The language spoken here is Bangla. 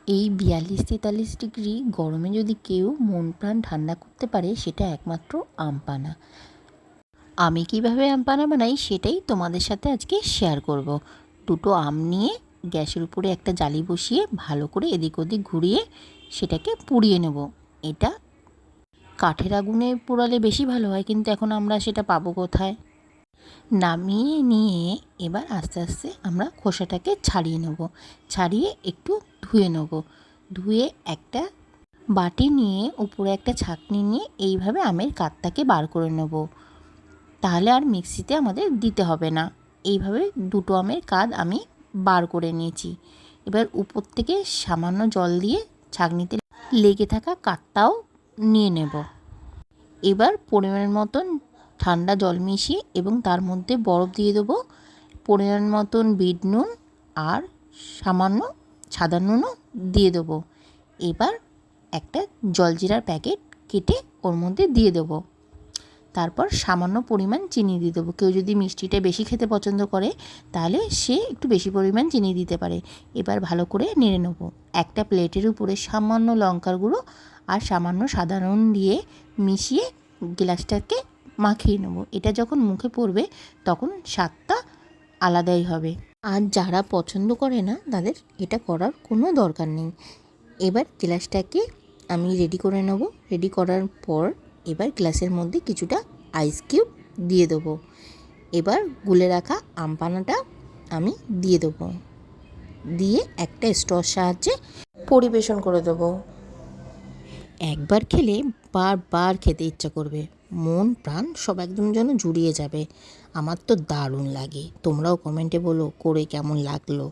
এই ৪২-৪৩ ডিগ্রি গরমে যদি কেউ মন প্রাণ ঠান্ডা করতে পারে সেটা একমাত্র আম পানা। আমি কীভাবে আম পানা বানাই সেটাই তোমাদের সাথে আজকে শেয়ার করব। দুটো আম নিয়ে গ্যাসের উপরে একটা জালি বসিয়ে ভালো করে এদিক ওদিক ঘুরিয়ে সেটাকে পুড়িয়ে নেব। এটা কাঠের আগুনে পোড়ালে বেশি ভালো হয়, কিন্তু এখন আমরা সেটা পাবো কোথায়। নামিয়ে নিয়ে এবার আস্তে আস্তে আমরা খোসাটাকে ছাড়িয়ে নেব। ছাড়িয়ে একটু ধুয়ে নেব। ধুয়ে একটা বাটি নিয়ে উপরে একটা ছাঁকনি নিয়ে এইভাবে আমের কাঠটাকে বার করে নেব। তাহলে আর মিক্সিতে আমাদের দিতে হবে না। এইভাবে দুটো আমের কাঠ আমি বার করে নিয়েছি। এবার উপর থেকে সামান্য জল দিয়ে ছাঁকনিতে লেগে থাকা কাঠটাও নিয়ে নেব। এবার পরিমাণ মতন ঠান্ডা জল মিশিয়ে এবং তার মধ্যে বরফ দিয়ে দেবো, পরিমাণ মতন বিট নুন আর সামান্য সাদা নুনও দিয়ে দেবো। এবার একটা জলজিরার প্যাকেট কেটে ওর মধ্যে দিয়ে দেবো। তারপর সামান্য পরিমাণ চিনি দিয়ে দেবো। কেউ যদি মিষ্টিটা বেশি খেতে পছন্দ করে তাহলে সে একটু বেশি পরিমাণ চিনি দিতে পারে। এবার ভালো করে নেড়ে নেব। একটা প্লেটের উপরে সামান্য লঙ্কার গুঁড়ো আর সামান্য সাদা নুন দিয়ে মিশিয়ে গ্লাসটাকে মাখিয়ে নেব। এটা যখন মুখে পড়বে তখন স্বাদটা আলাদাই হবে। আর যারা পছন্দ করে না তাদের এটা করার কোনো দরকার নেই। এবার গ্লাসটাকে আমি রেডি করে নেব। রেডি করার পর এবার গ্লাসের মধ্যে কিছুটা আইস কিউব দিয়ে দেবো। এবার গুলে রাখা আম পানাটা আমি দিয়ে দেবো। দিয়ে একটা স্ট্রর সাহায্যে পরিবেশন করে দেবো। একবার খেলে বারবার খেতে ইচ্ছা করবে। মন প্রাণ সব একদম যেন জুড়িয়ে যাবে। আমার তো দারুণ লাগে। তোমরাও কমেন্টে বলো করে কেমন লাগলো।